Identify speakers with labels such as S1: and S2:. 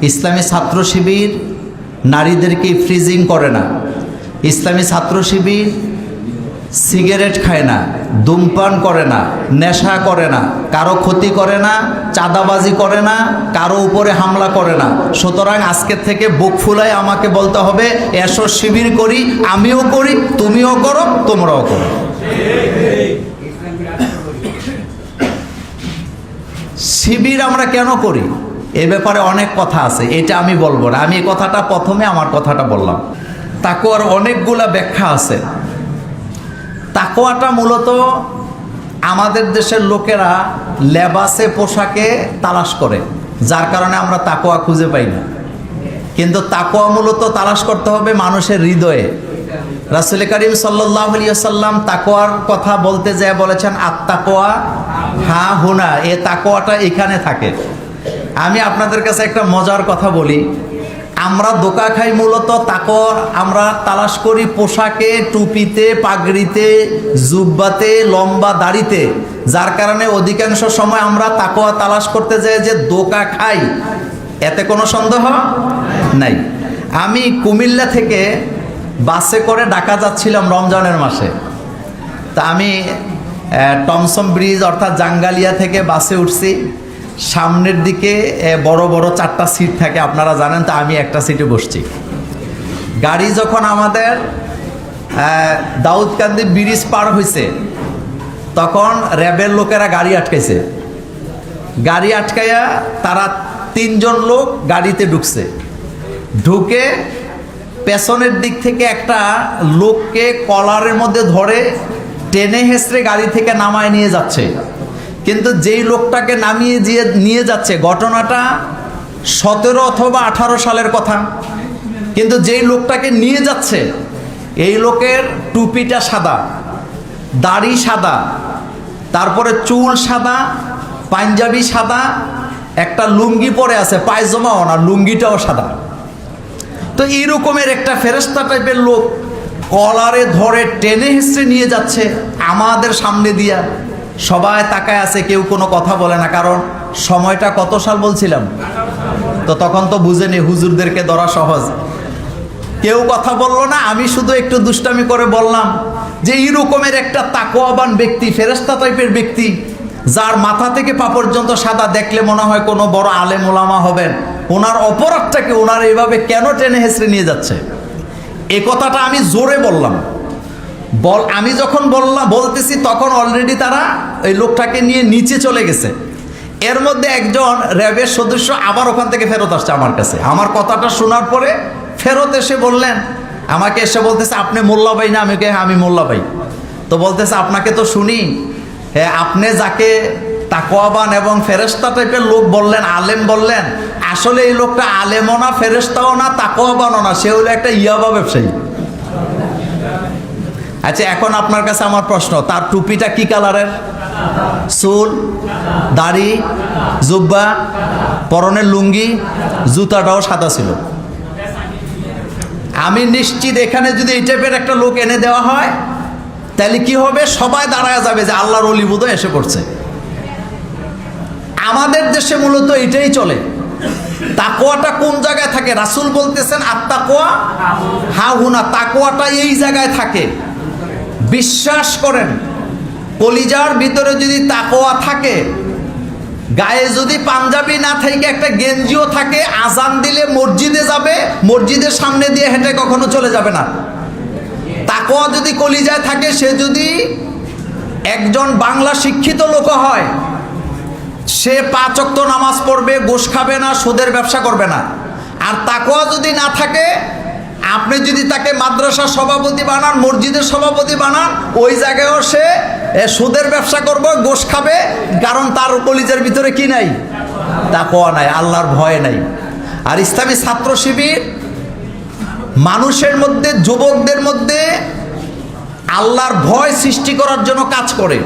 S1: ইসলামী ছাত্র শিবির নারীদেরকে ফ্রিজিং করে না। ইসলামী ছাত্র শিবির সিগারেট খায় না, ধূমপান করে না, নেশা করে না, কারো ক্ষতি করে না, চাঁদাবাজি করে না, কারো উপরে হামলা করে না। সুতরাং আজকের থেকে বুক ফুলায় আমাকে বলতে হবে, এসো শিবির করি, আমিও করি, তুমিও করো, তোমরাও করো। শিবির আমরা কেন করি এ ব্যাপারে অনেক কথা আছে, এটা আমি বলবো না। আমি এই কথাটা প্রথমে আমার কথাটা বললাম। তাকওয়ার অনেকগুলা ব্যাখ্যা আছে। তাকওয়াটা মূলত আমাদের দেশের লোকেরা লেবাসে পোশাকে তালাশ করে, যার কারণে আমরা তাকওয়া খুঁজে পাই না। কিন্তু তাকওয়া মূলত তালাশ করতে হবে মানুষের হৃদয়ে। রাসূল করিম সাল্লাল্লাহু আলাইহি ওয়াসাল্লাম তাকওয়ার কথা বলতে যেয়ে বলেছেন, আত-তাকওয়া হা হুনা, এ তাকওয়াটা এখানে থাকে। আমি আপনাদের কাছে একটা মজার কথা বলি। আমরা ধোঁকা খাই মূলত তাকওয়া আমরা তালাশ করি পোশাকে, টুপিতে, পাগড়িতে, জুব্বাতে, লম্বা দাড়িতে, যার কারণে অধিকাংশ সময় আমরা তাকওয়া তালাশ করতে যাই যে ধোঁকা খাই, এতে কোনো সন্দেহ নাই। আমি কুমিল্লা থেকে বাসে করে ঢাকা যাচ্ছিলাম রমজানের মাসে। তা আমি টমসম ব্রিজ অর্থাৎ জাঙ্গালিয়া থেকে বাসে উঠছি। সামনের দিকে বড় বড় 4টা সিট থাকে, আপনারা জানেন। তা আমি একটা সিটে বসছি। গাড়ি যখন আমাদের দাউদকান্দি ব্রিজ পার হয়েছে, তখন র্যাবের লোকেরা গাড়ি আটকাইছে। গাড়ি আটকাইয়া তারা 3 জন লোক গাড়িতে ঢুকছে। ঢুকে পেছনের দিক থেকে একটা লোককে কলারের মধ্যে ধরে টেনে হেঁচড়ে গাড়ি থেকে নামায় নিয়ে যাচ্ছে। কিন্তু যেই লোকটাকে নামিয়ে নিয়ে যাচ্ছে, ঘটনাটা 17 অথবা 18 সালের কথা, কিন্তু যেই লোকটাকে নিয়ে যাচ্ছে এই লোকের টুপিটা সাদা, দাড়ি সাদা, তারপরে চুল সাদা, পাঞ্জাবি সাদা, একটা লুঙ্গি পরে আছে, পায়জামাও না, লুঙ্গিটাও সাদা। তো এইরকমের একটা ফেরেশতা টাইপের লোক কলারে ধরে টেনে হেঁচড়ে নিয়ে যাচ্ছে আমাদের সামনে দিয়া। সবাই তাকায় আছে, কেউ কোনো কথা বলে না। কারণ সময়টা কত সাল বলছিলাম, তো তখন তো বুঝেনি হুজুরদেরকে ধরা সহজ। কেউ কথা বললো না। আমি শুধু একটু দুষ্টামি করে বললাম যে এইরকমের একটা তাকওয়াবান ব্যক্তি, ফেরেশতা টাইপের ব্যক্তি, যার মাথা থেকে পা পর্যন্ত সাদা, দেখলে মনে হয় কোনো বড় আলেম ওলামা হবেন, ওনার অপরাধটাকে ওনার এইভাবে কেন টেনে হেঁচড়ে নিয়ে যাচ্ছে? এ কথাটা আমি জোরে বললাম। আমি যখন বলতেছি তখন অলরেডি তারা এই লোকটাকে নিয়ে নিচে চলে গেছে। এর মধ্যে একজন র্যাবের সদস্য আবার ওখান থেকে ফেরত আসছে আমার কাছে। আমার কথাটা শোনার পরে ফেরত এসে বললেন, আমাকে এসে বলতেছে, আপনি মোল্লা ভাই না? আমি কে? আমি মোল্লা ভাই। তো বলতেছে, আপনাকে তো শুনি, হ্যাঁ, আপনি যাকে তাকওয়াবান এবং ফেরেশতা টাইপের লোক বললেন, আলেম বললেন, আসলে এই লোকটা আলেমও না, ফেরেশতাও না, তাকওয়াবানও না, সে হলো একটা ইয়াবা ব্যবসায়ী। আচ্ছা, এখন আপনার কাছে আমার প্রশ্ন, তার টুপিটা কি কালারের? চুল, দাড়ি, জুব্বা, পরনের লুঙ্গি, জুতাটাও সাদা ছিল। আমি নিশ্চিত এখানে যদি এই টাইপের একটা লোক এনে দেওয়া হয়, তাহলে কি হবে? সবাই দাঁড়ায় যাবে যে আল্লাহর ওলি বোধহয় এসে পড়ছে। আমাদের দেশে মূলত এটাই চলে। তাকওয়াটা কোন জায়গায় থাকে? রাসূল বলতেছেন, আত-তাকওয়া হা হুনা, তাকওয়াটা এই জায়গায় থাকে। বিশ্বাস করেন, কলিজার ভিতরে যদি তাকওয়া থাকে, গায়ে যদি পাঞ্জাবি না থাকে, একটা গেঞ্জিও থাকে, আজান দিলে মসজিদে যাবে, মসজিদের সামনে দিয়ে হেঁটে কখনো চলে যাবে না। তাকওয়া যদি কলিজায় থাকে, সে যদি একজন বাংলা শিক্ষিত লোক হয়, সে 5 ওয়াক্ত নামাজ পড়বে, ঘুষ খাবে না, সুদের ব্যবসা করবে না। আর তাকওয়া যদি না থাকে, আপনি যদি তাকে মাদ্রাসার সভাপতি বানান, মসজিদের সভাপতি বানান, ওই জায়গায়ও সে সুদের ব্যবসা করবে, ঘুষ খাবে। কারণ তার কলিজার ভিতরে কি নাই? তাকওয়া নাই, আল্লাহর ভয় নাই। আর ইসলামী ছাত্র শিবির মানুষের মধ্যে, যুবকদের মধ্যে আল্লাহর ভয় সৃষ্টি করার জন্য কাজ করে।